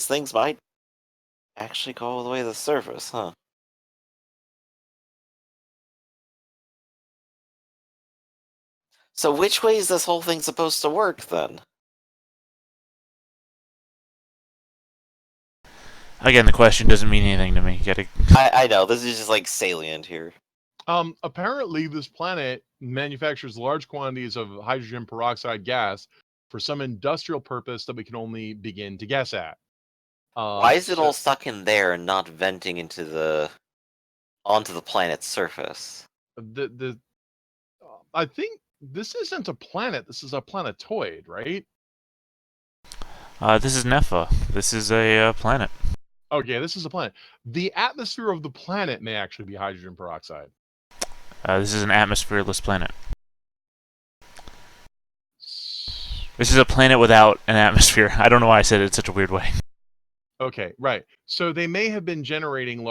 these things might actually go all the way to the surface, huh? So which way is this whole thing supposed to work, then? Again, the question doesn't mean anything to me. I know, this is just, like, salient here. Apparently, this planet manufactures large quantities of hydrogen peroxide gas for some industrial purpose that we can only begin to guess at. Why is it So all stuck in there and not venting onto the planet's surface? I think this isn't a planet. This is a planetoid, right? This is Nepha. This is a planet. Okay, this is a planet. The atmosphere of the planet may actually be hydrogen peroxide. This is an atmosphereless planet. This is a planet without an atmosphere. I don't know why I said it in such a weird way. Okay, right. So they may have been generating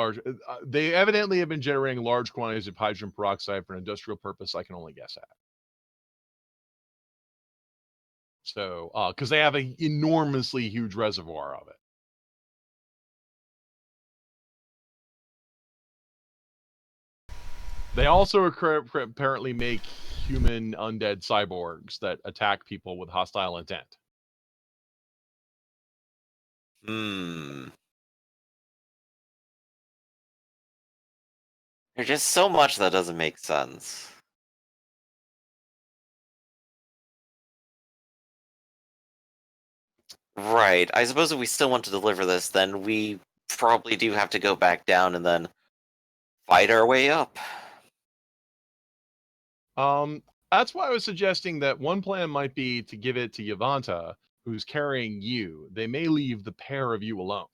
they evidently have been generating large quantities of hydrogen peroxide for an industrial purpose I can only guess at. So, because they have an enormously huge reservoir of it. They also apparently make human undead cyborgs that attack people with hostile intent. There's just so much that doesn't make sense. Right. I suppose if we still want to deliver this, then we probably do have to go back down and then fight our way up. That's why I was suggesting that one plan might be to give it to Yavanta, who's carrying you. They may leave the pair of you alone.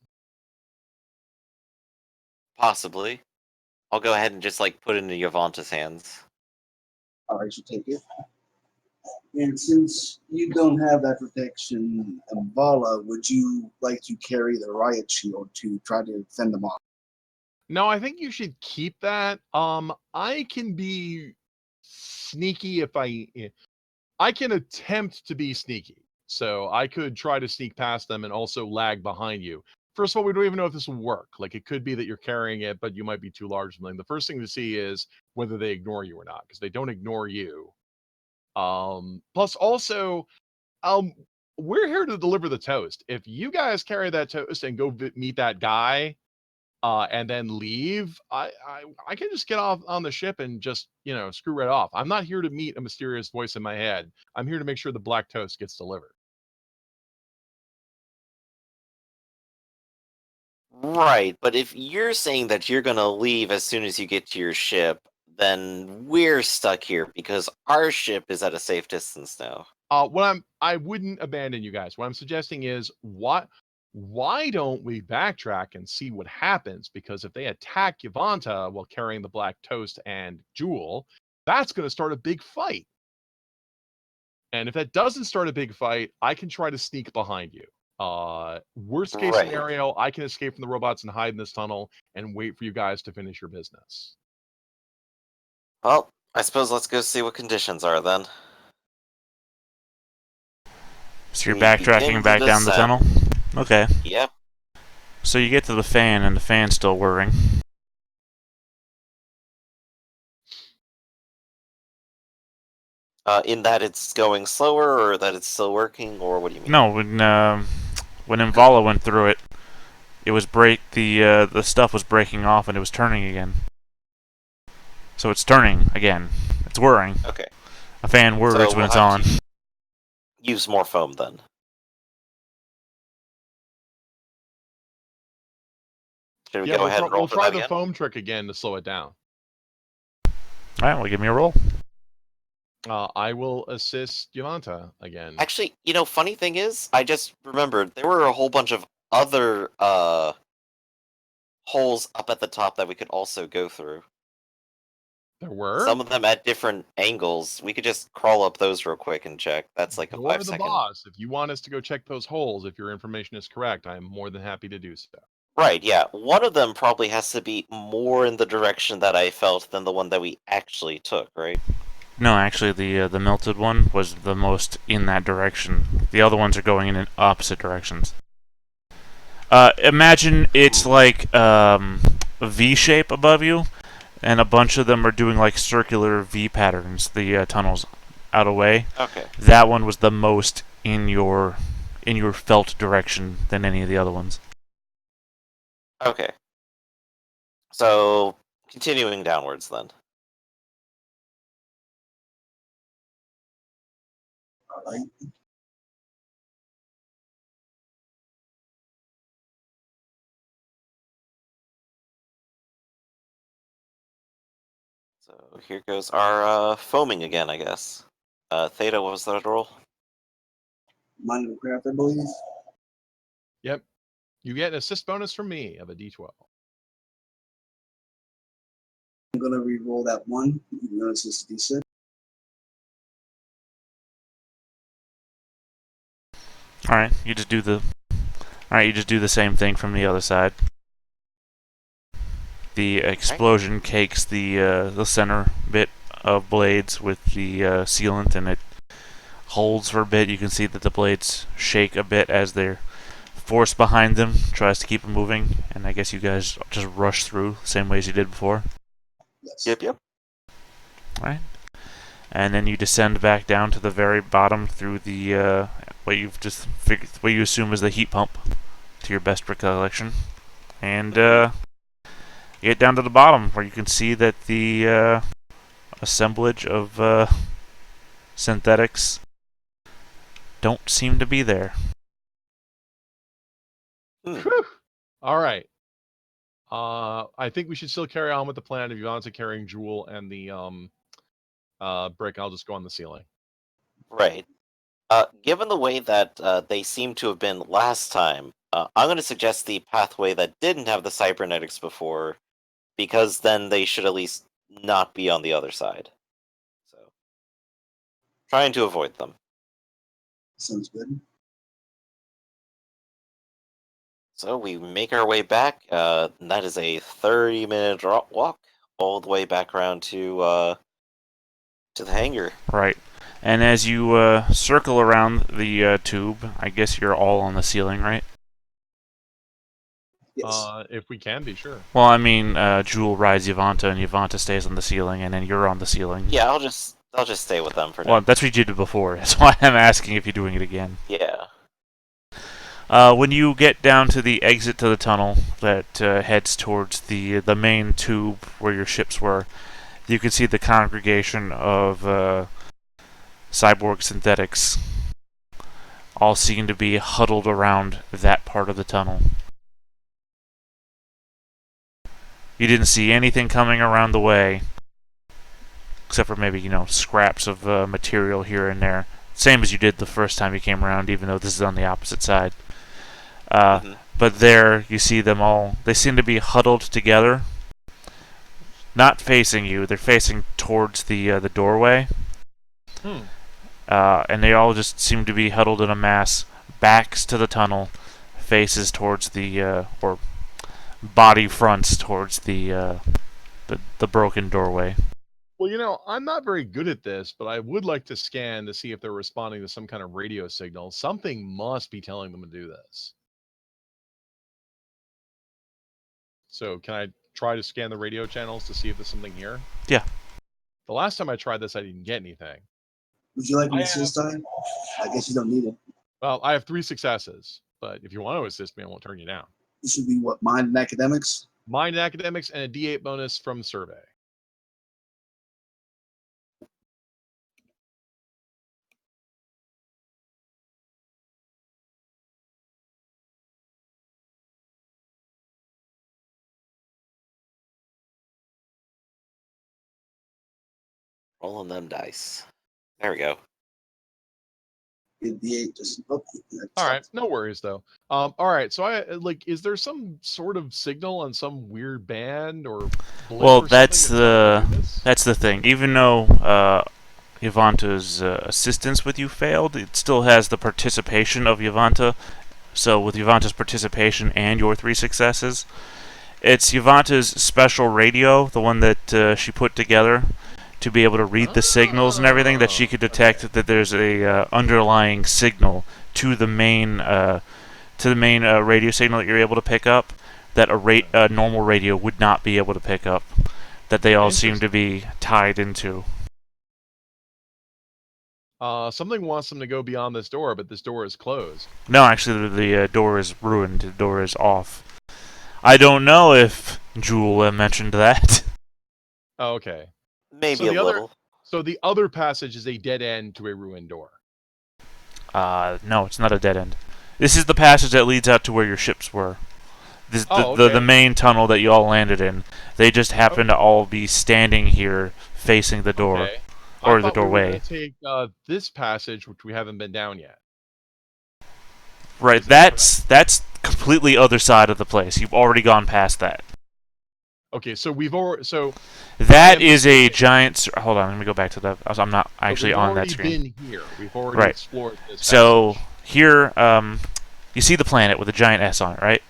Possibly. I'll go ahead and just, like, put it into Yavanta's hands. I should take it. And since you don't have that protection of Vala, would you like to carry the riot shield to try to fend them off? No, I think you should keep that. I can be sneaky if I can attempt to be sneaky. So I could try to sneak past them and also lag behind you. First of all, we don't even know if this will work. Like, it could be that you're carrying it, but you might be too large. The first thing to see is whether they ignore you or not, because they don't ignore you. Plus, also, we're here to deliver the toast. If you guys carry that toast and go meet that guy, and then leave, I can just get off on the ship and just, screw right off. I'm not here to meet a mysterious voice in my head. I'm here to make sure the black toast gets delivered. Right, but if you're saying that you're gonna leave as soon as you get to your ship, then we're stuck here because our ship is at a safe distance now. I wouldn't abandon you guys. What I'm suggesting is why don't we backtrack and see what happens? Because if they attack Yavanta while carrying the black toast and Jewel, that's going to start a big fight. And if that doesn't start a big fight, I can try to sneak behind you. Worst case Right. scenario, I can escape from the robots and hide in this tunnel and wait for you guys to finish your business. Well, I suppose let's go see what conditions are then. So you're We begin backtracking to back down the descend. tunnel? Okay. Yep. So you get to the fan, and the fan's still whirring. In that it's going slower, or that it's still working, or what do you mean? No, when Invala went through it, it was the stuff was breaking off and it was turning again. So it's turning again. It's whirring. Okay. A fan whirs So when we'll it's have on. to use more foam then. Should we Yeah, go ahead and roll we'll for try that the again? foam trick again to slow it down. Alright, well, give me a roll. I will assist Yavanta again. Actually, funny thing is, I just remembered there were a whole bunch of other holes up at the top that we could also go through. There were? Some of them at different angles. We could just crawl up those real quick and check. That's like a You're 5-second. the boss. If you want us to go check those holes, if your information is correct, I'm more than happy to do so. Right, yeah. One of them probably has to be more in the direction that I felt than the one that we actually took, right? No, actually, the melted one was the most in that direction. The other ones are going in opposite directions. Imagine it's like a V shape above you, and a bunch of them are doing like circular V patterns. The tunnels out away. Okay. That one was the most in your felt direction than any of the other ones. Okay. So, continuing downwards then. All right. So here goes our foaming again, I guess. Theta, what was that roll? Minor craft, I believe. Yep. You get an assist bonus from me of a D12. I'm gonna re-roll that one. Even though it's just a D6. All right, you just do the same thing from the other side. The explosion cakes the center bit of blades with the sealant, and it holds for a bit. You can see that the blades shake a bit as their force behind them tries to keep them moving. And I guess you guys just rush through the same way as you did before. Yes. Yep. All right, and then you descend back down to the very bottom through the what you assume is the heat pump, to your best recollection, and you get down to the bottom where you can see that the assemblage of synthetics don't seem to be there. Whew. All right. I think we should still carry on with the plan of Yvonne carrying Jewel and the brick. I'll just go on the ceiling. Right. Given the way that they seem to have been last time, I'm going to suggest the pathway that didn't have the cybernetics before, because then they should at least not be on the other side. So, trying to avoid them. Sounds good. So we make our way back. And that is a 30-minute walk all the way back around to the hangar. Right. And as you circle around the tube, I guess you're all on the ceiling, right? Yes. If we can be, sure. Well, I mean, Jewel rides Yvonta, and Yvonta stays on the ceiling, and then you're on the ceiling. Yeah, I'll just stay with them for now. Well, that's what you did before. That's why I'm asking if you're doing it again. Yeah. When you get down to the exit to the tunnel that heads towards the main tube where your ships were, you can see the congregation of cyborg synthetics all seem to be huddled around that part of the tunnel. You didn't see anything coming around the way, except for maybe, scraps of material here and there. Same as you did the first time you came around, even though this is on the opposite side. But there, you see them all. They seem to be huddled together, not facing you. They're facing towards the doorway. And they all just seem to be huddled in a mass, backs to the tunnel, faces towards the or body fronts towards the broken doorway. Well, I'm not very good at this, but I would like to scan to see if they're responding to some kind of radio signal. Something must be telling them to do this. So can I try to scan the radio channels to see if there's something here? Yeah. The last time I tried this, I didn't get anything. Would you like me to assist time? I guess you don't need it. Well, I have 3 successes, but if you want to assist me, I won't turn you down. This would be what, mind and academics? Mind and academics and a D8 bonus from survey. Rolling them dice. There we go. The 8 just all right, no worries though. All right, so is there some sort of signal on some weird band or blip Well, or that's something telling me to do this? that's the thing. Even though Yvanta's assistance with you failed, it still has the participation of Yvanta. So with Yvanta's participation and your 3 successes, it's Yvanta's special radio, the one that she put together to be able to read the signals and everything, that she could detect that there's a underlying signal to the main to the main radio signal that you're able to pick up that a normal radio would not be able to pick up. That they all seem to be tied into. Something wants them to go beyond this door, but this door is closed. No, actually, the door is ruined. The door is off. I don't know if Jewel mentioned that. Oh, okay. Maybe a little. So the other passage is a dead end to a ruined door. No, it's not a dead end. This is the passage that leads out to where your ships were. This, okay. the main tunnel that you all landed in. They just happen to all be standing here facing the door. Okay. Or I the thought we were doorway. gonna take this passage, which we haven't been down yet. Right, that's completely other side of the place. You've already gone past that. Okay, so That is a giant. Hold on, let me go back to that. I'm not actually on that screen. We've already been here. We've already explored this. So passage. here, you see the planet with a giant S on it, right?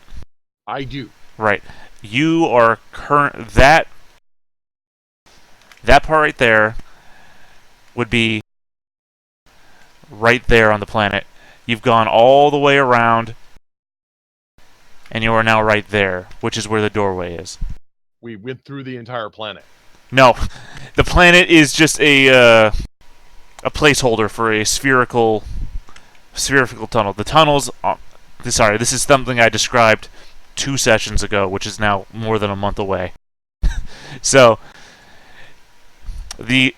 I do. Right. You are that part right there would be right there on the planet. You've gone all the way around, and you are now right there, which is where the doorway is. We went through the entire planet. No, the planet is just a placeholder for a spherical tunnel. The tunnels. Sorry, this is something I described 2 sessions ago, which is now more than a month away. So the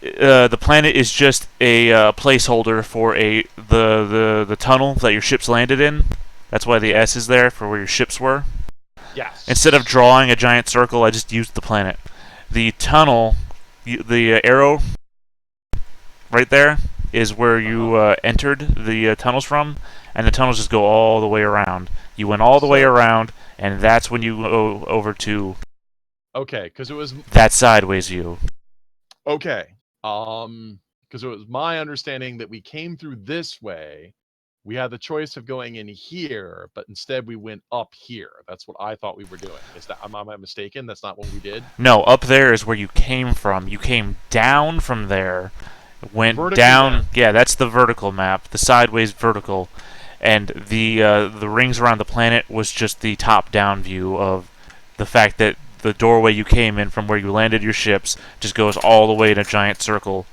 planet is just a placeholder for the tunnel that your ships landed in. That's why the S is there for where your ships were. Yes. Instead of drawing a giant circle, I just used the planet. The tunnel, the arrow right there is where you entered the tunnels from, and the tunnels just go all the way around. You went all the way around, and that's when you go over to. Okay, because it was that sideways view. Okay, because it was my understanding that we came through this way. We had the choice of going in here, but instead we went up here. That's what I thought we were doing. Am I mistaken? That's not what we did? No, up there is where you came from. You came down from there, went down. Down. Yeah, that's the vertical map, the sideways vertical. And the rings around the planet was just the top-down view of the fact that the doorway you came in from where you landed your ships just goes all the way in a giant circle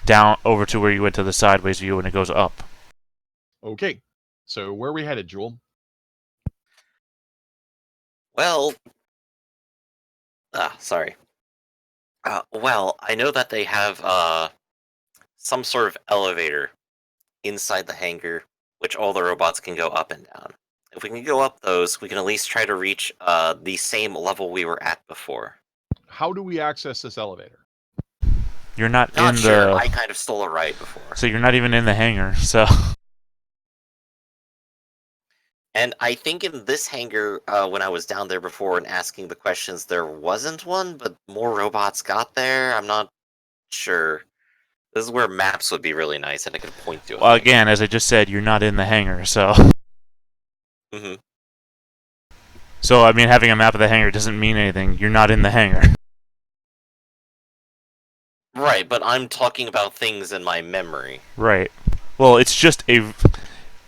down over to where you went to the sideways view, and it goes up. Okay, so where are we headed, Jewel? Well, sorry. Well, I know that they have some sort of elevator inside the hangar, which all the robots can go up and down. If we can go up those, we can at least try to reach the same level we were at before. How do we access this elevator? You're not Not in sure. the. I kind of stole a ride before. So you're not even in the hangar. So. And I think in this hangar, when I was down there before and asking the questions, there wasn't one, but more robots got there. I'm not sure. This is where maps would be really nice, and I could point to it. Well, again, as I just said, you're not in the hangar, so. Mm-hmm. So, I mean, having a map of the hangar doesn't mean anything. You're not in the hangar. Right, but I'm talking about things in my memory. Right. Well, it's just a.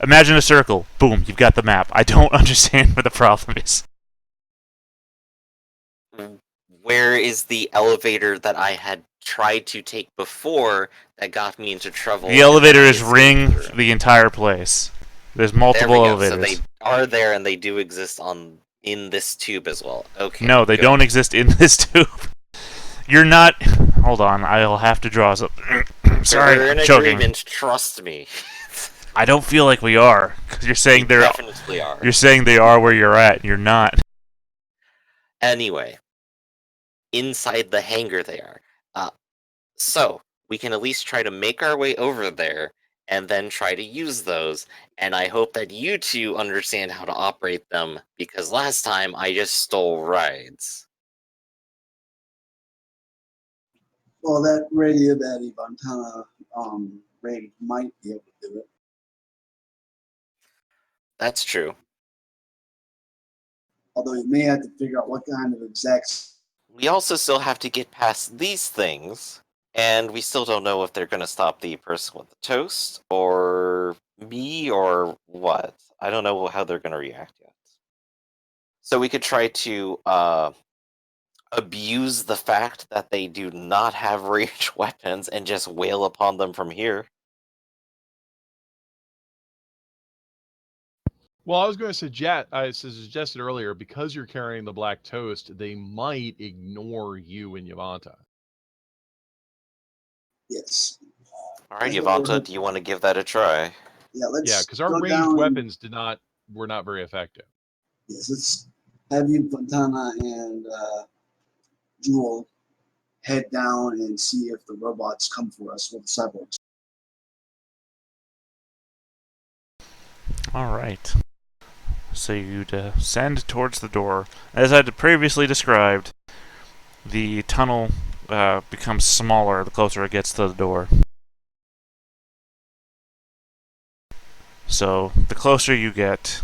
Imagine a circle. Boom, you've got the map. I don't understand what the problem is. Where is the elevator that I had tried to take before that got me into trouble? The elevator is ring the entire place. There's multiple elevators. So they are there, and they do exist in this tube as well. Okay. No, they don't exist in this tube. You're not. Hold on, I'll have to draw some. Sorry, We're in I'm choking. agreement. Trust me. I don't feel like we are, because you're saying they're. Definitely are. You're saying they are where you're at, and you're not. Anyway, inside the hangar they are. So we can at least try to make our way over there and then try to use those. And I hope that you two understand how to operate them, because last time I just stole rides. Well, that radio that Ivantana raid might be able to do it. That's true. Although you may have to figure out what kind of exact. We also still have to get past these things, and we still don't know if they're going to stop the person with the toast, or Me or what? I don't know how they're gonna react yet. So we could try to abuse the fact that they do not have ranged weapons and just wail upon them from here. Well, I was going to suggest, I suggested earlier, because you're carrying the black toast, they might ignore you and Yavanta. Yes. All right, That's what we're Yavanta, do hoping. you want to give that a try? Yeah, Yeah, let's because our go ranged down. weapons were not very effective. Yes, let's have you, Fontana, and Jewel head down and see if the robots come for us with the cyborgs. All right. So you descend towards the door. As I had previously described, the tunnel becomes smaller the closer it gets to the door. So the closer you get,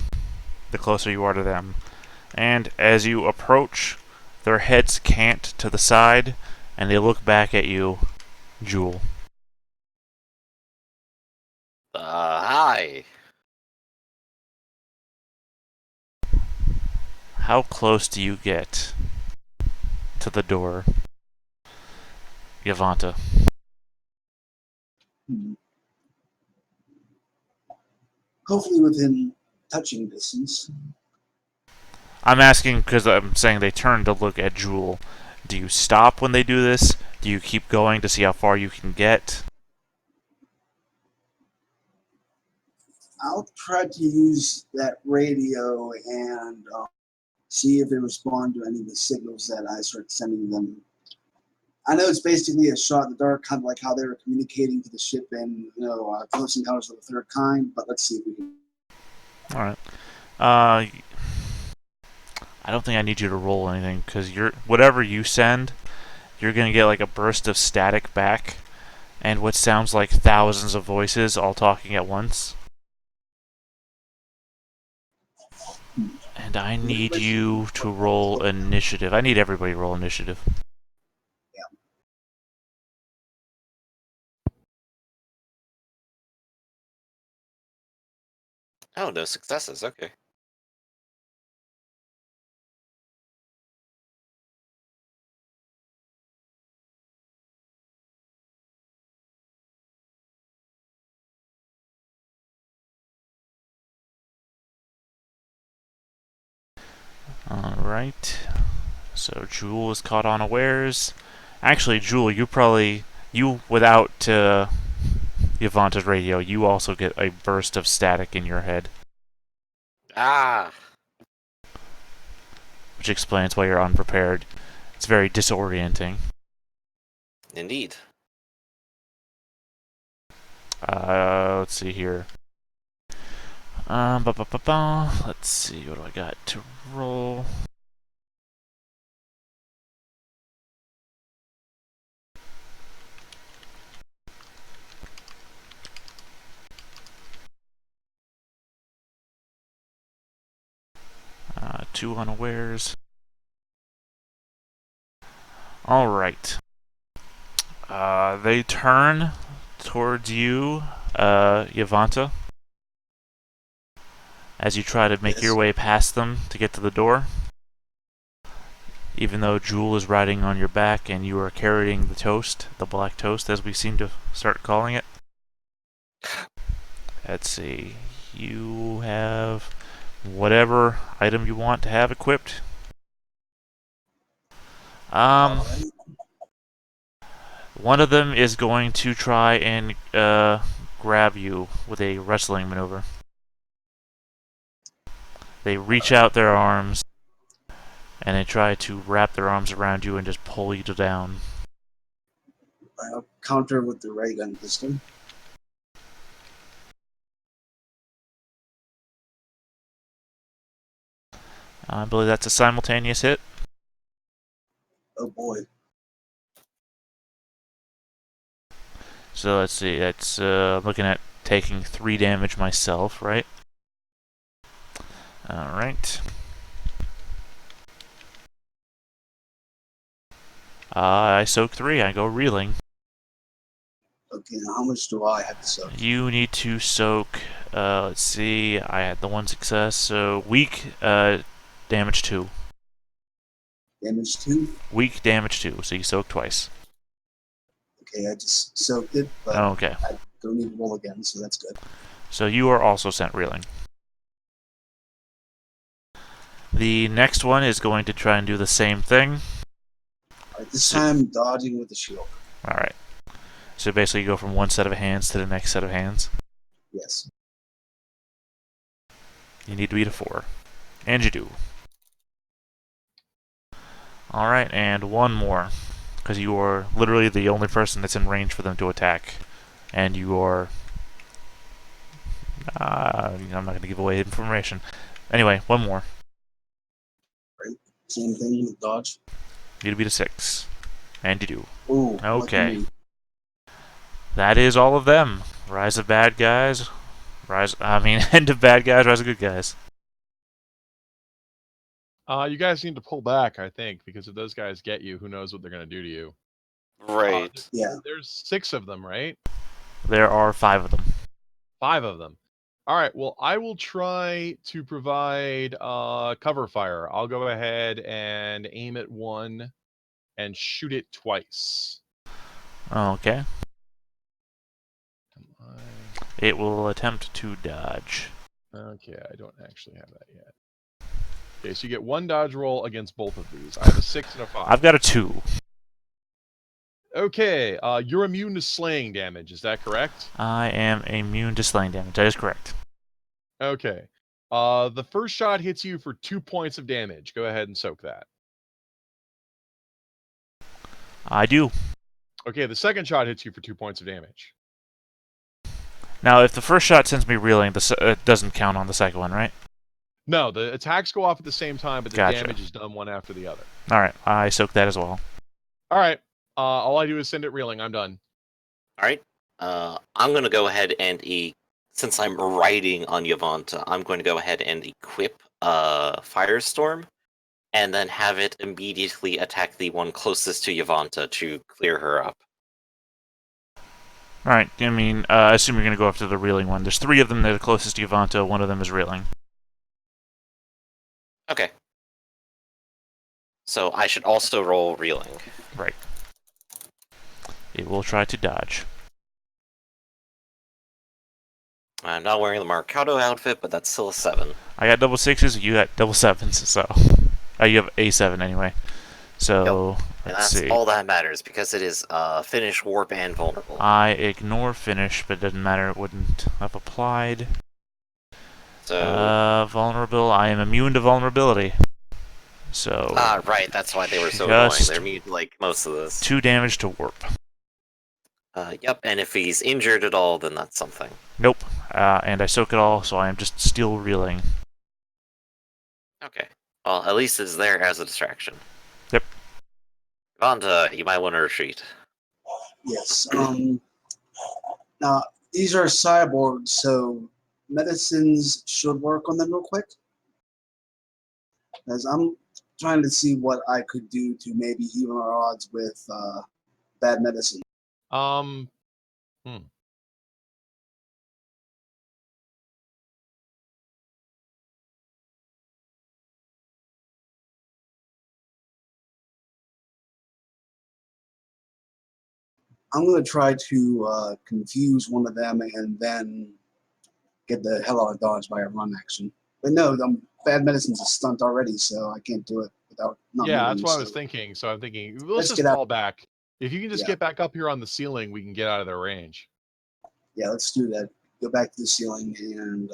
the closer you are to them. And as you approach, their heads cant to the side, and they look back at you, Jewel. Hi. How close do you get to the door, Yavanta? Hopefully within touching distance. I'm asking because I'm saying they turn to look at Jewel. Do you stop when they do this? Do you keep going to see how far you can get? I'll try to use that radio and see if they respond to any of the signals that I start sending them. I know it's basically a shot in the dark, kind of like how they were communicating to the ship in, Close Encounters of the Third Kind. But let's see if we can. All right. I don't think I need you to roll anything because whatever you send, you're gonna get like a burst of static back, and what sounds like thousands of voices all talking at once. And I need you to roll initiative. I need everybody to roll initiative. Oh, no successes. Okay. Alright. So Jewel is caught unawares. Actually, Jewel, without Yavanta's radio, you also get a burst of static in your head, Ah. which explains why you're unprepared. It's very disorienting. Indeed. Let's see here. Let's see, what do I got to roll? Two unawares. Alright. They turn towards you, Yavanta, as you try to make your way past them to get to the door. Even though Jewel is riding on your back and you are carrying the toast, the black toast, as we seem to start calling it. Let's see. You have whatever item you want to have equipped. One of them is going to try and grab you with a wrestling maneuver. They reach out their arms and they try to wrap their arms around you and just pull you down. I'll counter with the ray gun pistol. I believe that's a simultaneous hit. Oh boy. So let's see, that's looking at taking 3 damage myself, right? Alright. I soak 3, I go reeling. Okay, now how much do I have to soak? You need to soak. Let's see. I had the one success, so weak damage 2. Damage 2? Weak damage 2, so you soak twice. Okay, I just soaked it, but Okay. I don't need to roll again, so that's good. So you are also sent reeling. The next one is going to try and do the same thing. Alright, this time dodging with the shield. Alright. So basically you go from one set of hands to the next set of hands. Yes. You need to beat a 4. And you do. Alright, and one more. Because you are literally the only person that's in range for them to attack. And you are... I'm not going to give away information. Anyway, one more. Same thing with dodge. You need to beat a 6. And you do. Ooh, Okay. lucky me. That is all of them. Rise of bad guys. End of bad guys, rise of good guys. You guys need to pull back, I think, because if those guys get you, who knows what they're going to do to you. Right. Yeah. There's 6 of them, right? There are 5 of them. 5 of them. All right. Well, I will try to provide cover fire. I'll go ahead and aim at one and shoot it twice. Okay. Am I- It will attempt to dodge. Okay, I don't actually have that yet. Okay, so you get 1 dodge roll against both of these. I have a 6 and a 5. I've got a 2. Okay, you're immune to slaying damage. Is that correct? I am immune to slaying damage. That is correct. Okay. The first shot hits you for 2 points of damage. Go ahead and soak that. I do. Okay, the second shot hits you for 2 points of damage. Now, if the first shot sends me reeling, it doesn't count on the second one, right? No, the attacks go off at the same time, but the Gotcha. damage is done one after the other. Alright, I soak that as well. All right. All I do is send it reeling. I'm done. All right. I'm going to go ahead and since I'm riding on Yavanta, I'm going to go ahead and equip Firestorm, and then have it immediately attack the one closest to Yavanta to clear her up. Alright, I assume you're going to go after the reeling one. There's 3 of them that are closest to Yavanta, one of them is reeling. Okay. So I should also roll reeling. Right. It will try to dodge. I'm not wearing the Marcado outfit, but that's still a 7. I got double 6s, you got double 7s, so... you have A7 anyway. So, And let's that's see. all that matters, because it is Finish, Warp, and Vulnerable. I ignore finish, but it doesn't matter, it wouldn't have applied. So... Vulnerable, I am immune to vulnerability. So... right, that's why they were so annoying. just They're immune to, like, most of this. 2 damage to warp. Yep, and if he's injured at all, then that's something. Nope. And I soak it all, so I am just still reeling. Okay. Well, at least it's there as a distraction. Yep. Vonda, you might want to retreat. Yes. Now, these are cyborgs, so medicines should work on them real quick. As I'm trying to see what I could do to maybe even our odds with bad medicine. Hmm. I'm going to try to confuse one of them and then get the hell out of Dodge by a run action. But no, bad medicine's a stunt already, so I can't do it without not Yeah, moving, that's what I was so thinking. So I'm thinking, let's let's just get out. fall back. If you can just Yeah. get back up here on the ceiling, we can get out of their range. Yeah, let's do that. Go back to the ceiling, and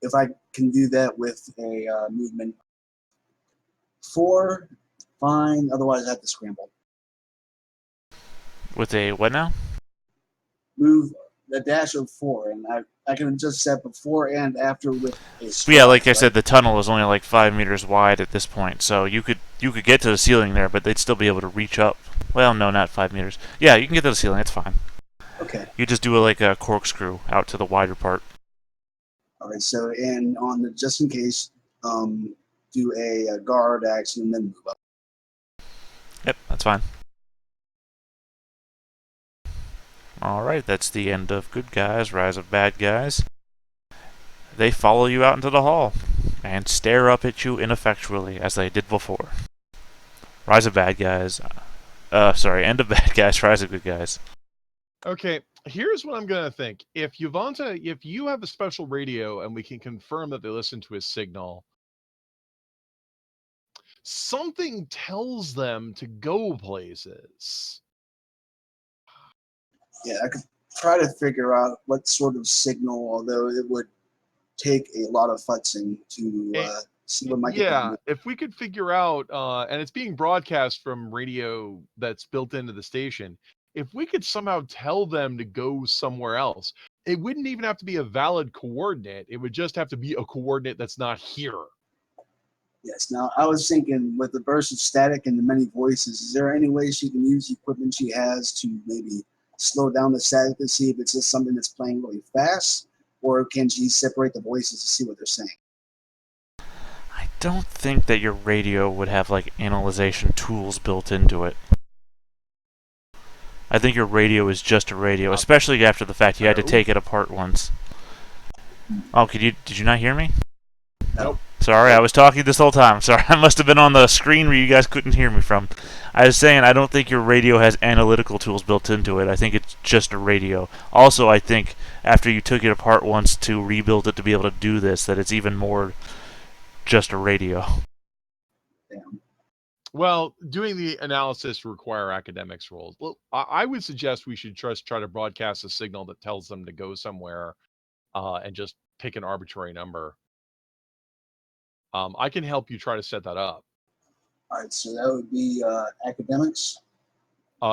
if I can do that with a movement 4, fine. Otherwise, I have to scramble. With a what now? Move a dash of 4, and I can adjust that before and after with a stride, Yeah, like I right? said, the tunnel is only like 5 meters wide at this point, so you could get to the ceiling there, but they'd still be able to reach up. Well, no, not 5 meters. Yeah, you can get to the ceiling. It's fine. Okay. You just do like a corkscrew out to the wider part. All right. So, and on the just in case, do a guard action and then move up. Yep, that's fine. Alright, that's the end of Good Guys, Rise of Bad Guys. They follow you out into the hall and stare up at you ineffectually as they did before. Rise of Bad Guys. End of Bad Guys, Rise of Good Guys. Okay, here's what I'm gonna think. If you have a special radio and we can confirm that they listen to his signal, something tells them to go places. Yeah, I could try to figure out what sort of signal, although it would take a lot of futzing to see what might get Yeah, them. if we could figure out, and it's being broadcast from radio that's built into the station, if we could somehow tell them to go somewhere else, it wouldn't even have to be a valid coordinate. It would just have to be a coordinate that's not here. Yes. Now, I was thinking with the burst of static and the many voices, is there any way she can use the equipment she has to maybe slow down the static to see if it's just something that's playing really fast, or can she separate the voices to see what they're saying? I don't think that your radio would have like analyzation tools built into it. I think your radio is just a radio, especially after the fact you had to take it apart once. Oh, did you not hear me? Nope. Sorry, I was talking this whole time. Sorry, I must have been on the screen where you guys couldn't hear me from. I was saying I don't think your radio has analytical tools built into it. I think it's just a radio. Also, I think after you took it apart once to rebuild it to be able to do this, that it's even more just a radio. Damn. Well, doing the analysis require academics roles. Well, I would suggest we should just try to broadcast a signal that tells them to go somewhere, and just pick an arbitrary number. I can help you try to set that up. All right, so that would be academics.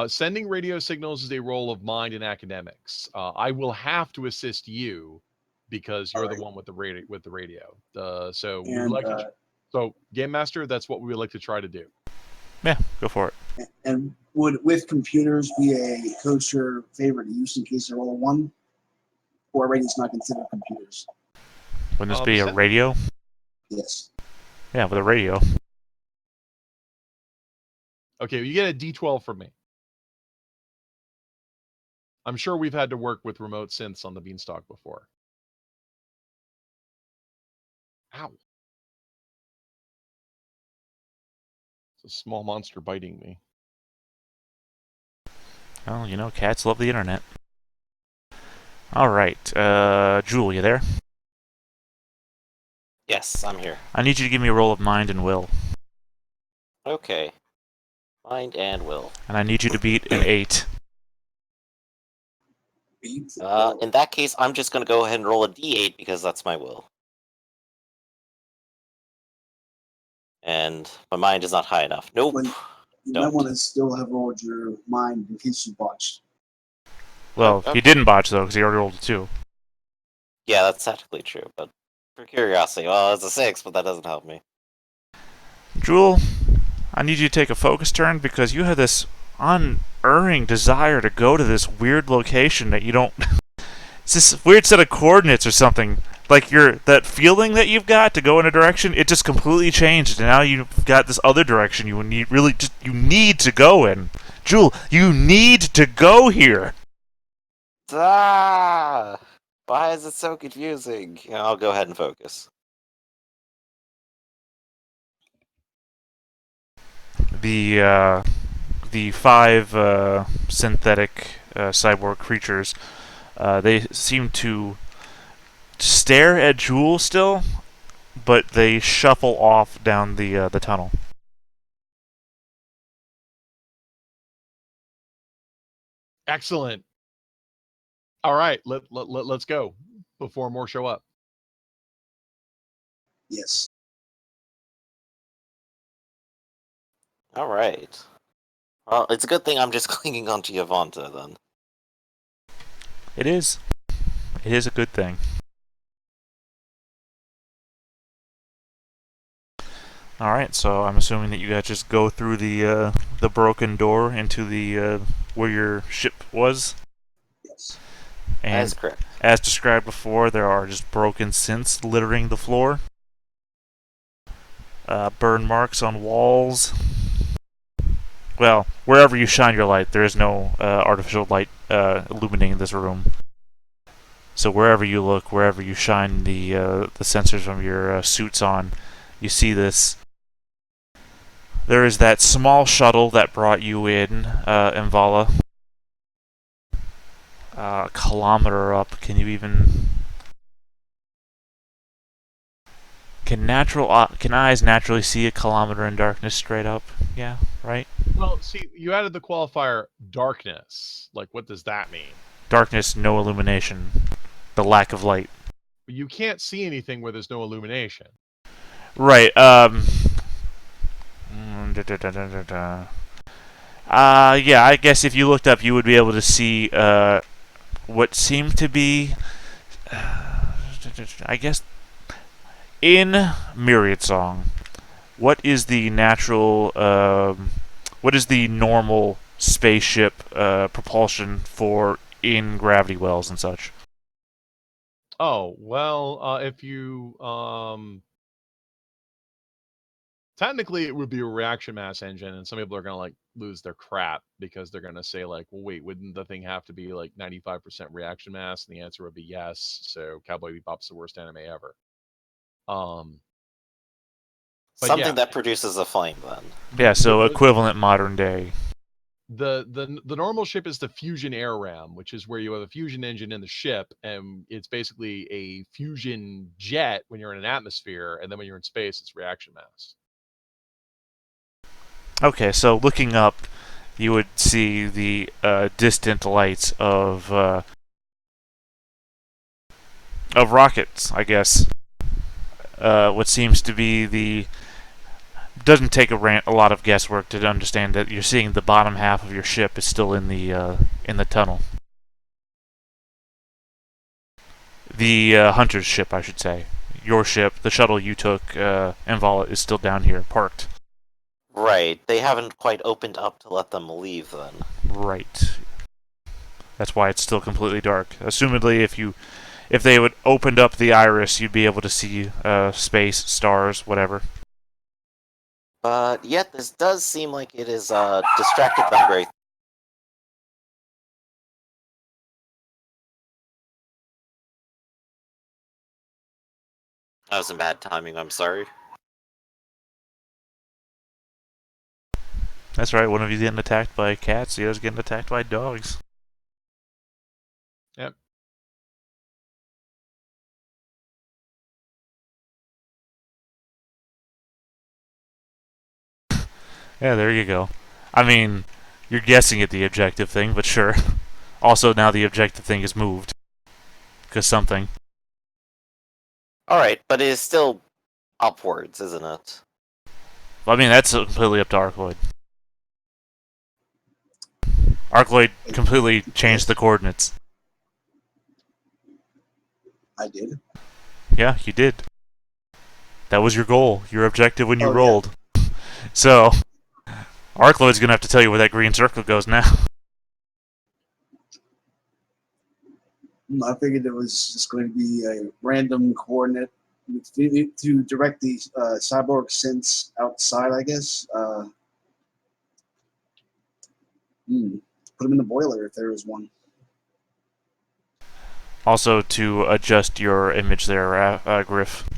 Sending radio signals is a role of mind in academics. I will have to assist you because you're the one with the radio. So we would And like to. So Game Master, that's what we would like to try to do. Yeah, go for it. And would with computers be a kosher favorite use in case they're all one, or radios not considered computers? Wouldn't this be a radio? Yes. Yeah, with a radio. Okay, well, you get a D12 from me. I'm sure we've had to work with remote synths on the Beanstalk before. Ow. It's a small monster biting me. Well, you know, cats love the internet. Alright, Jewel, you there? Yes, I'm here. I need you to give me a roll of mind and will. Okay. Mind and will. And I need you to beat an 8. In that case, I'm just going to go ahead and roll a d8 because that's my will. And my mind is not high enough. Nope. You might want to still have rolled your mind in case you botched. Well, Okay. he didn't botch, though, because he already rolled a 2. Yeah, that's technically true, but for curiosity, well, it's a 6, but that doesn't help me. Jewel, I need you to take a focus turn because you have this unerring desire to go to this weird location that you don't... It's this weird set of coordinates or something. Like that feeling that you've got to go in a direction, it just completely changed, and now you've got this other direction you need to go in. Jewel, you need to go here. Ah! Why is it so confusing? I'll go ahead and focus. The 5 synthetic cyborg creatures, they seem to stare at Jewel still, but they shuffle off down the tunnel. Excellent. All right, let's go before more show up. Yes. All right. Well, it's a good thing I'm just clinging onto Yavanta, then. It is. It is a good thing. Alright, so I'm assuming that you guys just go through the broken door into the where your ship was. Yes. And That is correct. as described before, there are just broken synths littering the floor. Burn marks on walls. Well, wherever you shine your light, there is no artificial light illuminating this room. So wherever you look, wherever you shine the sensors from your suits on, you see this. There is that small shuttle that brought you in, Mvala. A kilometer up. Can you even? Can eyes naturally see a kilometer in darkness straight up? Yeah, right. Well, see, you added the qualifier darkness. Like, what does that mean? Darkness, no illumination. The lack of light. You can't see anything where there's no illumination. Right. Yeah, I guess if you looked up, you would be able to see what seemed to be, I guess, in Myriad Song. What is the natural? What is the normal spaceship propulsion for in gravity wells and such? Oh, well, if you technically it would be a reaction mass engine, and some people are gonna like lose their crap because they're gonna say like, well, wait, wouldn't the thing have to be like 95% reaction mass? And the answer would be yes. So Cowboy Bebop's the worst anime ever. But Something yeah, that produces a flame, then. Yeah, so equivalent modern day. the normal ship is the fusion air ram, which is where you have a fusion engine in the ship, and it's basically a fusion jet when you're in an atmosphere, and then when you're in space, it's reaction mass. Okay, so looking up, you would see the distant lights of rockets, I guess. What seems to be the doesn't take a lot of guesswork to understand that you're seeing the bottom half of your ship is still in the tunnel. The hunter's ship, I should say. Your ship, the shuttle you took, Envala, is still down here, parked. Right. They haven't quite opened up to let them leave, then. Right. That's why it's still completely dark. Assumedly, if they would opened up the iris, you'd be able to see space, stars, whatever. But yet, this does seem like it is distracted them very. That was some bad timing, I'm sorry. That's right, one of you getting attacked by cats, the other's getting attacked by dogs. Yep. Yeah, there you go. I mean, you're guessing at the objective thing, but sure. Also, now the objective thing is moved. Because something. Alright, but it is still upwards, isn't it? I mean, that's completely up to Arcloid. Arcloid completely changed the coordinates. I did. Yeah, you did. That was your goal, your objective when you Oh, yeah. rolled. So, Arcloid's gonna have to tell you where that green circle goes now. I figured it was just going to be a random coordinate to direct the cyborg synths outside, I guess. Put them in the boiler if there was one. Also, to adjust your image there, Griff,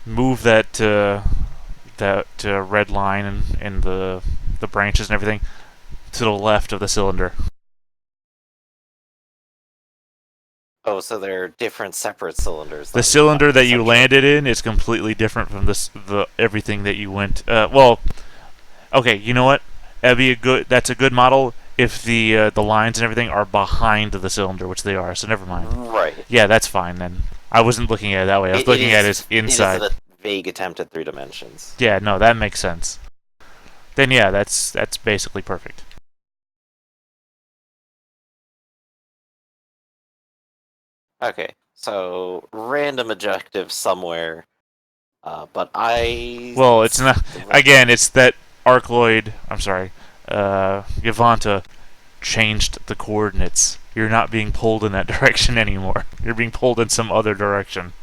move that red line and the branches and everything to the left of the cylinder. Oh, so they're different separate cylinders. The cylinder that you landed in is completely different from the everything that you went. Well, okay, you know what? That's a good model if the lines and everything are behind the cylinder, which they are. So never mind. Right. Yeah, that's fine then. I wasn't looking at it that way. I was looking at it as inside. It is a vague attempt at 3 dimensions. Yeah, no, that makes sense. Then yeah, that's basically perfect. Okay, so random objective somewhere, but Well, it's not. Again, it's that Arcloid. I'm sorry, Yavanta changed the coordinates. You're not being pulled in that direction anymore. You're being pulled in some other direction.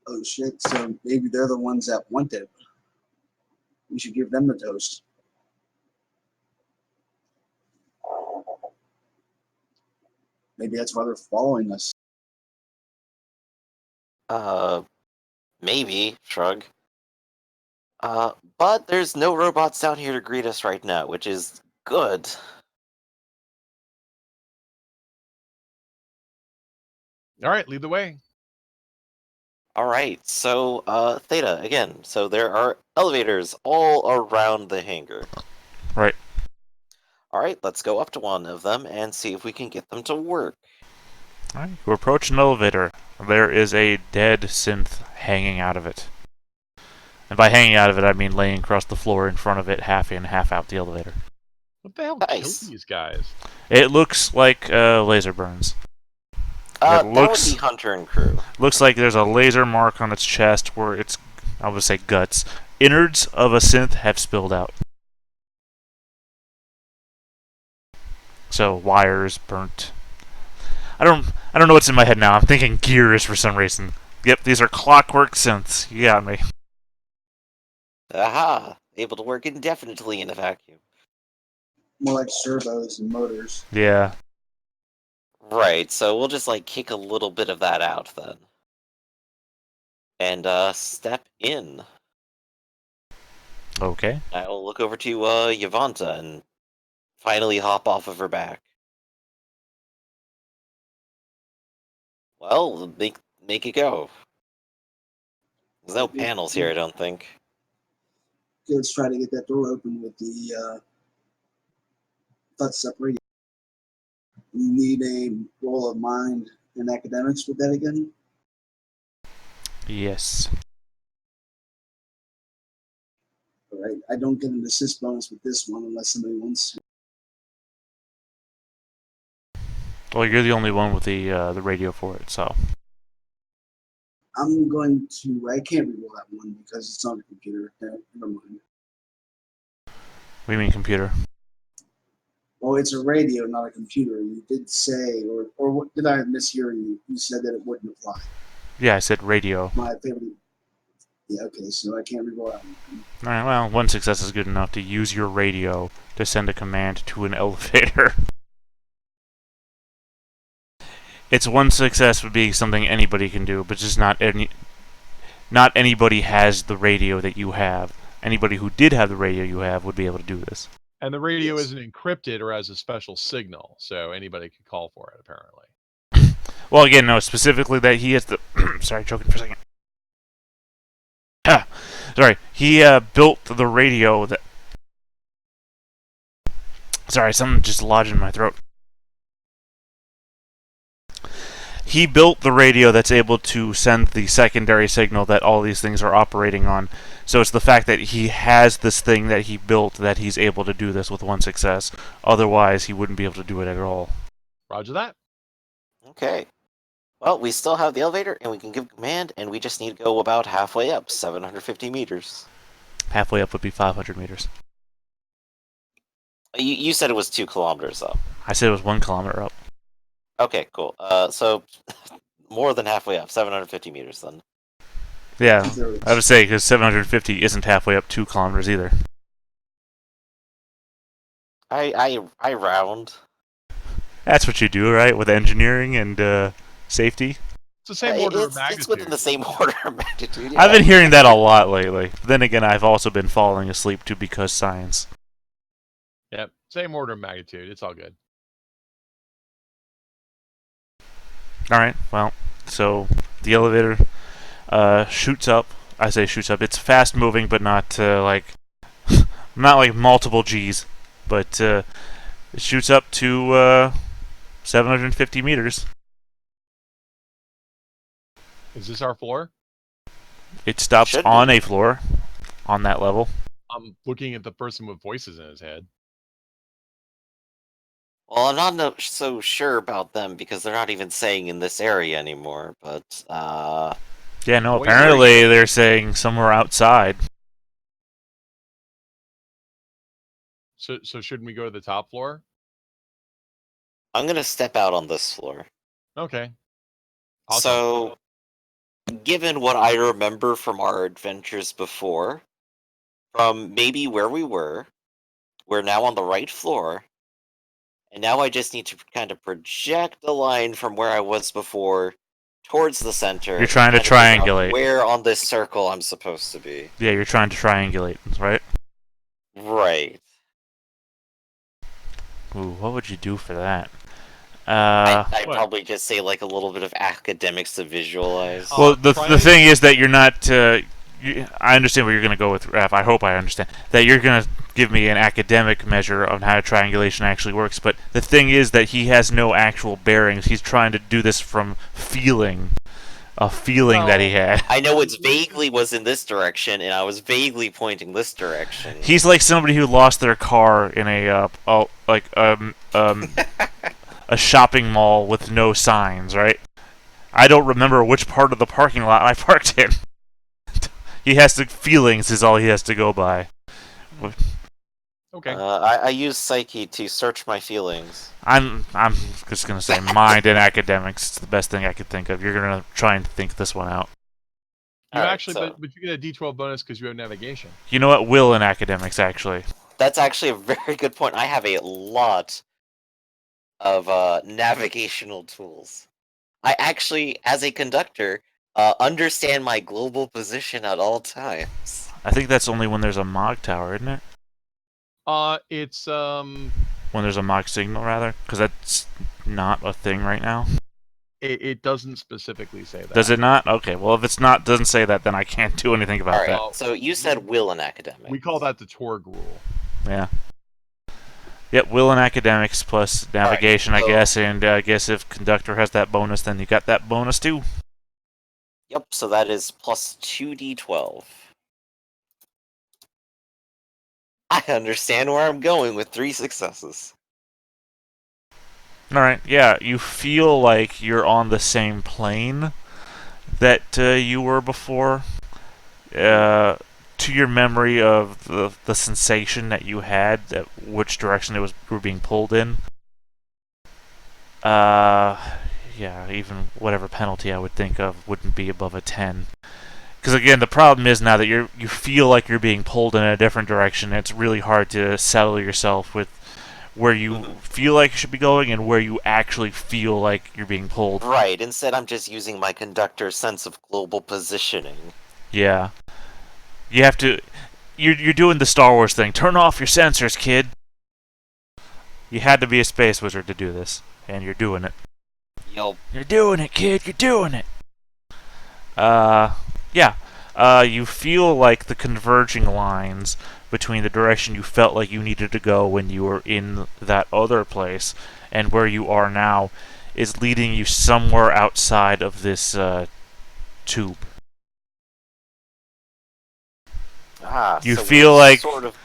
Oh shit! So maybe they're the ones that want it. We should give them the toast. Maybe that's why they're following us. Maybe, shrug. But there's no robots down here to greet us right now, which is good. All right, lead the way. Alright, so, Theta, again, so there are elevators all around the hangar. Right. Alright, let's go up to one of them and see if we can get them to work. All right. You approach an elevator. There is a dead synth hanging out of it. And by hanging out of it, I mean laying across the floor in front of it, half in, half out the elevator. What the hell Nice. killed these guys? It looks like laser burns. That looks- would be Hunter and crew. Looks like there's a laser mark on its chest where its, I would say guts, innards of a synth have spilled out. So wires burnt. I don't know what's in my head now. I'm thinking gears for some reason. Yep, these are clockwork synths. You got me. Aha! Able to work indefinitely in a vacuum. More like servos and motors. Yeah. Right, so we'll just, like, kick a little bit of that out, then. And, step in. Okay. I'll look over to, Yavanta and finally hop off of her back. Well, make it go. There's no panels here, I don't think. Let's try to get that door open with the thought separated. You need a role of mind in academics with that again? Yes. All right. I don't get an assist bonus with this one unless somebody wants to. Well, you're the only one with the radio for it, so. I'm going to. I can't reroll that one because it's on the computer. Never mind. What do you mean computer? Oh, it's a radio, not a computer. You did say, or what, did I mishear you? You said that it wouldn't apply. Yeah, I said radio. My favorite. Yeah, okay, so I can't reroll that one. Alright, well, one success is good enough to use your radio to send a command to an elevator. It's one success would be something anybody can do, but just not anybody has the radio that you have. Anybody who did have the radio you have would be able to do this. And the radio Yes. isn't encrypted or has a special signal, so anybody could call for it, apparently. Well, again, no, specifically that he has the... Sorry, choking for a second. Sorry, he built the radio that... Sorry, something just lodged in my throat. He built the radio that's able to send the secondary signal that all these things are operating on. So it's the fact that he has this thing that he built that he's able to do this with one success. Otherwise, he wouldn't be able to do it at all. Roger that. Okay. Well, we still have the elevator, and we can give command, and we just need to go about halfway up, 750 meters. Halfway up would be 500 meters. You said it was 2 kilometers up. I said it was 1 kilometer up. Okay, cool. So, more than halfway up, 750 meters then. Yeah, Two-thirds. I would say because 750 isn't halfway up 2 kilometers either. I round. That's what you do, right? With engineering and safety. It's the same order of It's magnitude. within the same order of magnitude. I've yeah. been hearing that a lot lately. But then again, I've also been falling asleep too because science. Yep, same order of magnitude. It's all good. Alright, well, so the elevator shoots up. I say shoots up. It's fast moving, but not like not like multiple G's. But it shoots up to 750 meters. Is this our floor? It stops Should on be. a floor on that level. I'm looking at the person with voices in his head. Well, I'm not so sure about them because they're not even saying in this area anymore. But Yeah, no, Wait, apparently they're saying somewhere outside. So shouldn't we go to the top floor? I'm gonna step out on this floor. Okay. Awesome. So, given what I remember from our adventures before, from maybe where we were, we're now on the right floor, and now I just need to kind of project a line from where I was before towards the center. You're trying to and kind of figure out triangulate. where on this circle I'm supposed to be. Yeah, you're trying to triangulate, right? Right. Ooh, what would you do for that? I'd What? probably just say like a little bit of academics to visualize. Well, the try- thing is that you're not. I understand where you're going to go with Raph. I hope I understand that you're going to give me an academic measure on how triangulation actually works. But the thing is that he has no actual bearings. He's trying to do this from a feeling that he had. I know it vaguely was in this direction, and I was vaguely pointing this direction. He's like somebody who lost their car in a a shopping mall with no signs, right? I don't remember which part of the parking lot I parked in. He has to feelings is all he has to go by. Okay. I use psyche to search my feelings. I'm just gonna say mind and academics. It's the best thing I could think of. You're gonna try and think this one out. You Alright, actually, so- but you get a D12 bonus because you have navigation. You know what? Will and academics actually. That's actually a very good point. I have a lot of navigational tools. I actually, as a conductor, understand my global position at all times. I think that's only when there's a Mog tower, isn't it? It's When there's a Mog signal, rather, because that's not a thing right now. it doesn't specifically say that. Does it not? Okay. Well, if it's not, doesn't say that, then I can't do anything about Alright, that. so you said will and academic. We call that the Torg rule. that. Yeah. Yep, will and academics plus navigation, I so- guess, and I guess if conductor has that bonus, then you got that bonus too. Yep, so that is plus 2d12. I understand where I'm going with 3 successes. All right, yeah, you feel like you're on the same plane that you were before. To your memory of the sensation that you had, that which direction you were being pulled in. Yeah, even whatever penalty I would think of wouldn't be above a 10. Because again, the problem is now that you feel like you're being pulled in a different direction. It's really hard to settle yourself with where you feel like you should be going and where you actually feel like you're being pulled. Right, instead I'm just using my conductor's sense of global positioning. Yeah, you have to. You're doing the Star Wars thing. Turn off your sensors, kid. You had to be a space wizard to do this, and you're doing it. Yup. You're doing it, kid. You're doing it. Yeah. You feel like the converging lines between the direction you felt like you needed to go when you were in that other place and where you are now is leading you somewhere outside of this tube. You So feel we're like- sort of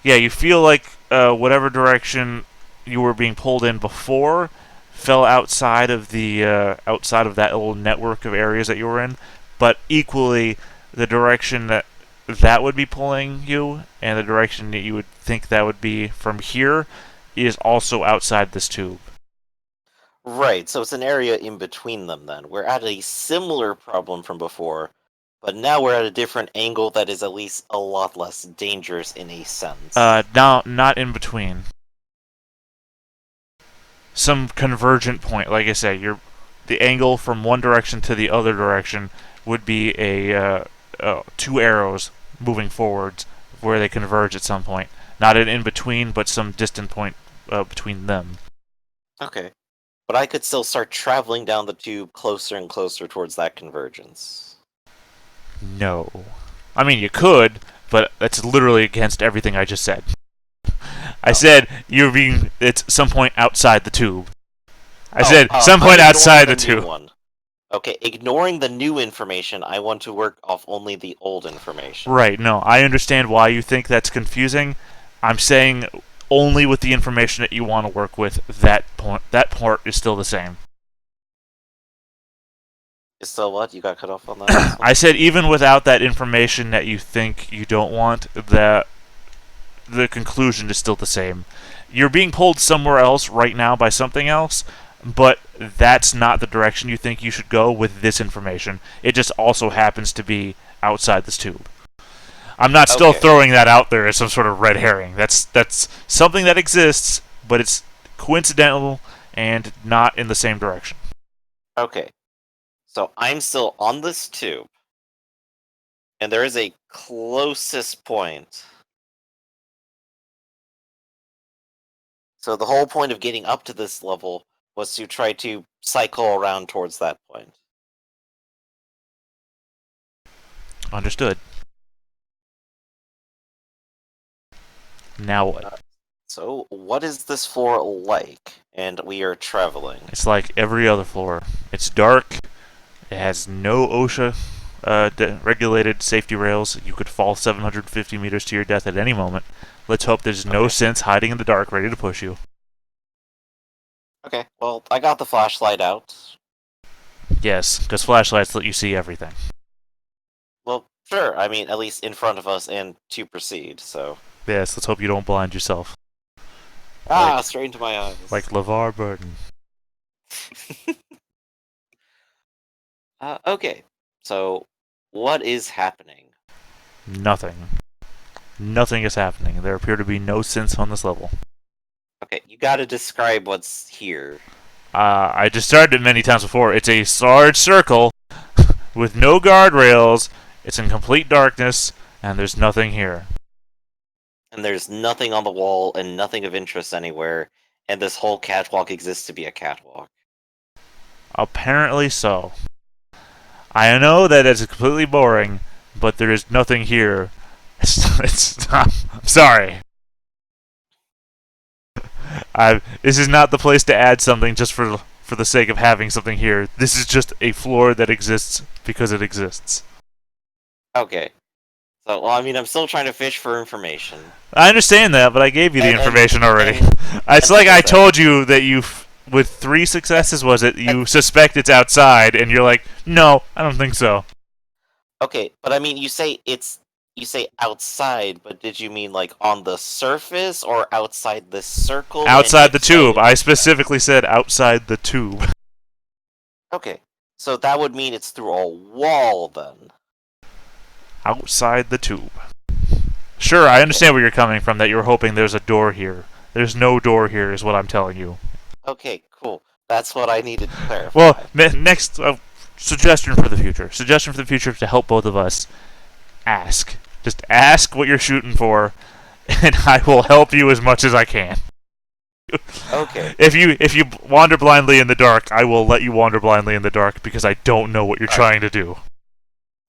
Yeah, you feel like whatever direction you were being pulled in before fell outside of that little network of areas that you were in, but equally the direction that would be pulling you and the direction that you would think that would be from here is also outside this tube. right. So it's an area in between them. Then we're at a similar problem from before, but now we're at a different angle that is at least a lot less dangerous in a sense. Now, not in between. Some convergent point, like I said, the angle from one direction to the other direction would be a two arrows moving forwards where they converge at some point. Not an in between, but some distant point between them. Okay, but I could still start traveling down the tube closer and closer towards that convergence. No. I mean, you could, but that's literally against everything I just said. I said it's some point outside the tube. I said some point I'm outside the ignoring new tube. one. Okay, ignoring the new information, I want to work off only the old information. Right, no, I understand why you think that's confusing. I'm saying only with the information that you want to work with, that part is still the same. So what? You got cut off on that? I said even without that information that you think you don't want, that the conclusion is still the same. You're being pulled somewhere else right now by something else, but that's not the direction you think you should go with this information. It just also happens to be outside this tube. I'm not still Okay. throwing that out there as some sort of red herring. That's something that exists, but it's coincidental and not in the same direction. Okay. So I'm still on this tube. And there is a closest point. So the whole point of getting up to this level was to try to cycle around towards that point. Understood. Now what? So what is this floor like? And we are traveling. It's like every other floor. It's dark. It has no OSHA regulated safety rails. You could fall 750 meters to your death at any moment. Let's hope there's no Okay. sense hiding in the dark ready to push you. Okay, well, I got the flashlight out. Yes, because flashlights let you see everything. Well, sure, I mean, at least in front of us and to proceed, so... Yes, let's hope you don't blind yourself. Straight into my eyes. Like LeVar Burton. Okay, so what is happening? Nothing. Nothing is happening. There appear to be no synths on this level. Okay, you gotta describe what's here. I described it many times before. It's a large circle with no guardrails. It's in complete darkness, and there's nothing here. And there's nothing on the wall and nothing of interest anywhere, and this whole catwalk exists to be a catwalk. Apparently so. I know that it's completely boring, but there is nothing here. I'm sorry. This is not the place to add something just for the sake of having something here. This is just a floor that exists because it exists. Okay. So, well, I mean, I'm still trying to fish for information. I understand that, but I gave you the information already. It's and like I listen. told you that with 3 successes, was it, you suspect it's outside, and you're like, no, I don't think so. Okay, but I mean, you say outside, but did you mean like on the surface or outside the circle? Outside the tube. I specifically said outside the tube. Okay, so that would mean it's through a wall then. Outside the tube. Sure, I understand where you're coming from, that you're hoping there's a door here. There's no door here, is what I'm telling you. Okay, cool. That's what I needed to clarify. Well, next suggestion for the future. Suggestion for the future to help both of us. Ask. Just ask what you're shooting for, and I will help you as much as I can. Okay. If you wander blindly in the dark, I will let you wander blindly in the dark because I don't know what you're trying to do.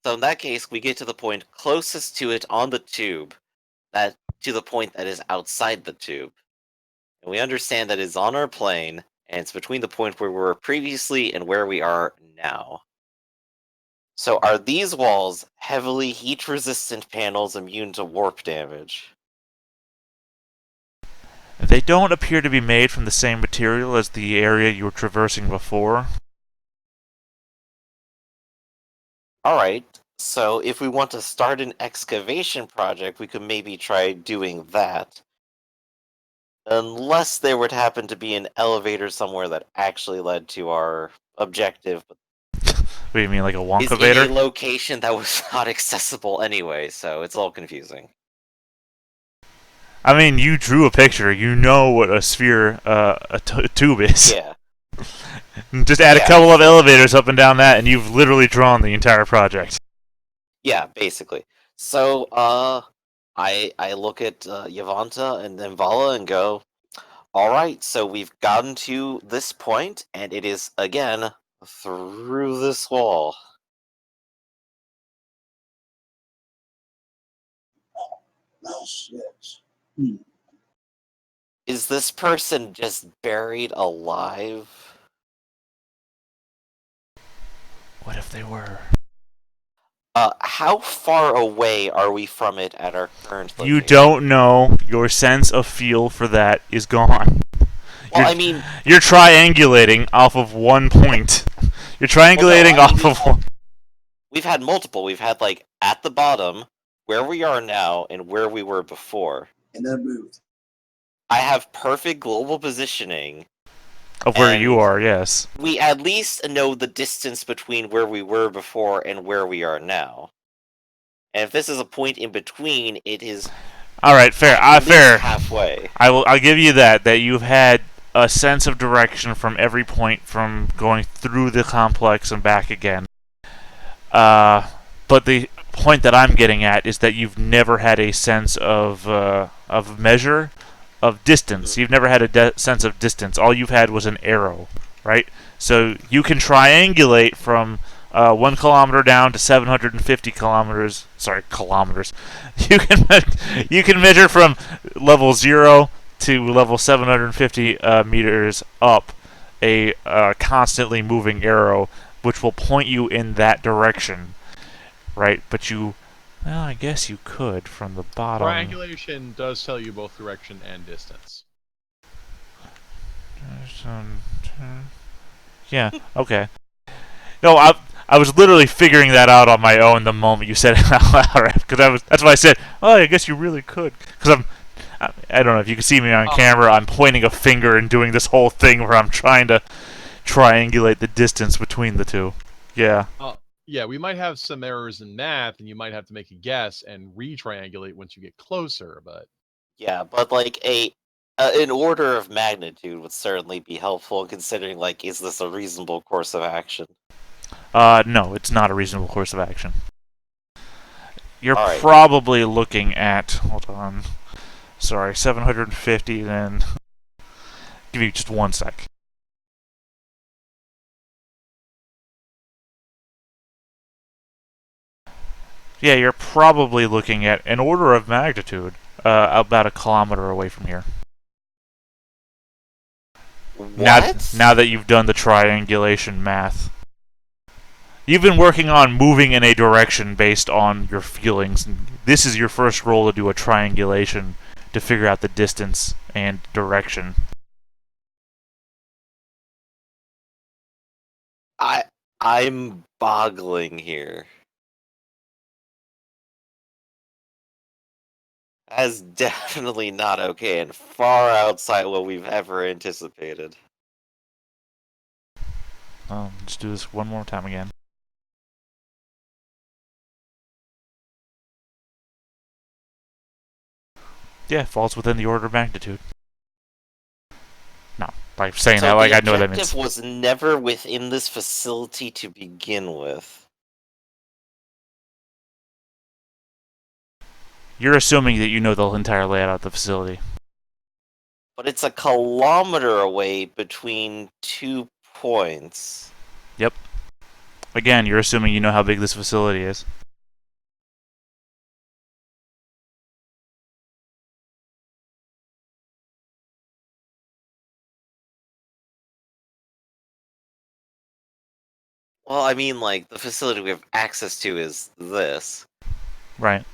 So in that case, we get to the point closest to it on the tube, to the point that is outside the tube. And we understand that it's on our plane, and it's between the point where we were previously and where we are now. So are these walls heavily heat-resistant panels immune to warp damage? They don't appear to be made from the same material as the area you were traversing before. Alright, so if we want to start an excavation project, we could maybe try doing that. Unless there would happen to be an elevator somewhere that actually led to our objective, but What do you mean, like a is in Wonkavator? a location that was not accessible anyway, so it's all confusing. I mean, you drew a picture. You know what a sphere, tube is. Yeah. Just add a couple of elevators up and down that, and you've literally drawn the entire project. Yeah, basically. So, I look at Yavanta and then Vala and go, alright, so we've gotten to this point, and it is, again, through this wall. Oh, shit. Is this person just buried alive? What if they were? How far away are we from it at our current location? You don't know. Your sense of feel for that is gone. Well, I mean... You're triangulating off of one point. You're triangulating off of... We've had multiple. We've had, like, at the bottom, where we are now, and where we were before. And then moved. I have perfect global positioning. Of where you are, yes. We at least know the distance between where we were before and where we are now. And if this is a point in between, it is... Alright, fair. at least Fair. halfway. I'll give you that you've had a sense of direction from every point from going through the complex and back again. But the point that I'm getting at is that you've never had a sense of measure of distance. You've never had a sense of distance. All you've had was an arrow, right? So you can triangulate from 1 kilometer down to 750 kilometers. Sorry, kilometers. You can measure from level 0 to level 750 meters up a constantly moving arrow, which will point you in that direction, right? But well, I guess you could from the bottom. Triangulation does tell you both direction and distance. Yeah. Okay. No, I was literally figuring that out on my own the moment you said it out loud, because that's why I said, "Oh, I guess you really could," because I don't know if you can see me on camera. I'm pointing a finger and doing this whole thing where I'm trying to triangulate the distance between the two. Yeah. Yeah, we might have some errors in math, and you might have to make a guess and re-triangulate once you get closer. But Yeah, but like an order of magnitude would certainly be helpful, considering like, is this a reasonable course of action? No, it's not a reasonable course of action. You're Alright. probably looking at, hold on, sorry, 750. Then give you just 1 sec. Yeah, you're probably looking at an order of magnitude about a kilometer away from here. What? Now that you've done the triangulation math. You've been working on moving in a direction based on your feelings. This is your first roll to do a triangulation to figure out the distance and direction. I'm boggling here. That's definitely not okay and far outside what we've ever anticipated. Let's do this one more time again. Yeah, it falls within the order of magnitude. No, by saying that, like I know what that means. The objective was never within this facility to begin with. You're assuming that you know the entire layout of the facility. But it's a kilometer away between 2 points. Yep. Again, you're assuming you know how big this facility is. Well, I mean, like, the facility we have access to is this. Right.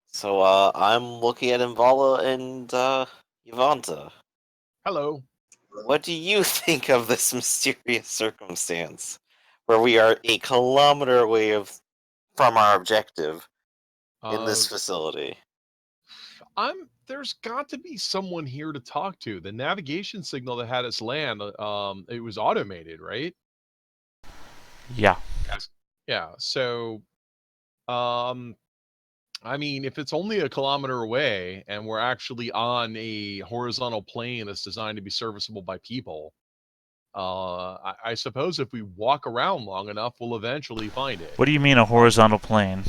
So, I'm looking at Imvala and, Yvonta. hello. What do you think of this mysterious circumstance? Where we are a kilometer away from our objective in this facility. There's got to be someone here to talk to. The navigation signal that had us land, it was automated, right? Yeah. Yeah. So, I mean, if it's only a kilometer away and we're actually on a horizontal plane that's designed to be serviceable by people, I suppose if we walk around long enough, we'll eventually find it. What do you mean a horizontal plane?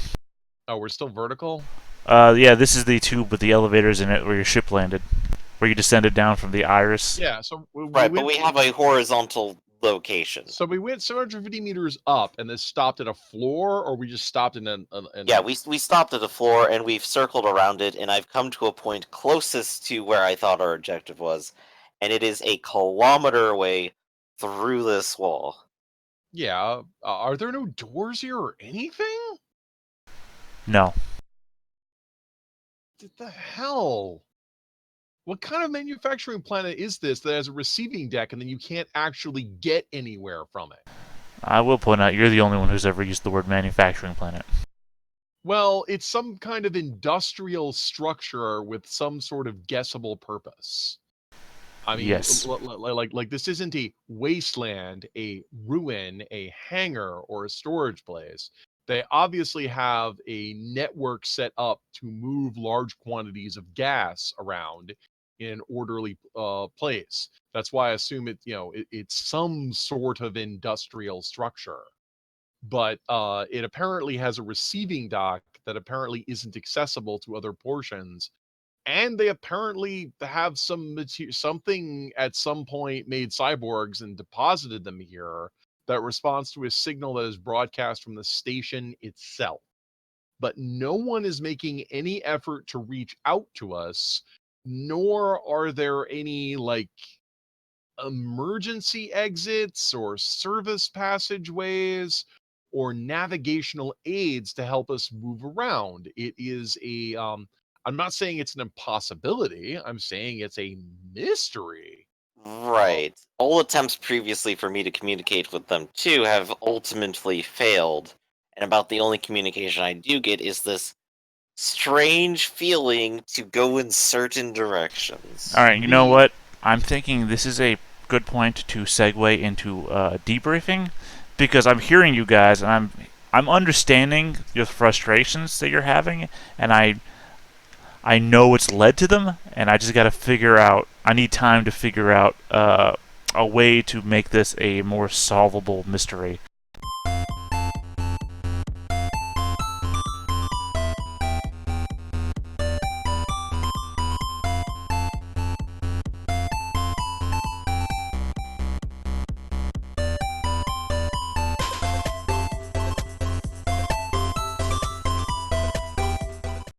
Oh, we're still vertical? Yeah, this is the tube with the elevators in it where your ship landed. Where you descended down from the Iris. Yeah, so Right, but we have a horizontal location. So we went 750 meters up and then stopped at a floor, or we just stopped in Yeah, we stopped at a floor and we've circled around it, and I've come to a point closest to where I thought our objective was, and it is a kilometer away through this wall. Yeah. Are there no doors here or anything? No. What the hell? What kind of manufacturing planet is this that has a receiving deck and then you can't actually get anywhere from it? I will point out you're the only one who's ever used the word manufacturing planet. Well, it's some kind of industrial structure with some sort of guessable purpose. I mean, Yes. like this isn't a wasteland, a ruin, a hangar, or a storage place. They obviously have a network set up to move large quantities of gas around in an orderly place. That's why I assume it's some sort of industrial structure. But it apparently has a receiving dock that apparently isn't accessible to other portions. And they apparently have something at some point made cyborgs and deposited them here that responds to a signal that is broadcast from the station itself. But no one is making any effort to reach out to us, nor are there any like emergency exits or service passageways or navigational aids to help us move around. It is I'm not saying it's an impossibility. I'm saying it's a mystery. Right. All attempts previously for me to communicate with them too have ultimately failed. And about the only communication I do get is this strange feeling to go in certain directions. All right, you know what? I'm thinking this is a good point to segue into debriefing, because I'm hearing you guys and I'm understanding your frustrations that you're having, and I know it's led to them, and I just got to figure out. I need time to figure out a way to make this a more solvable mystery.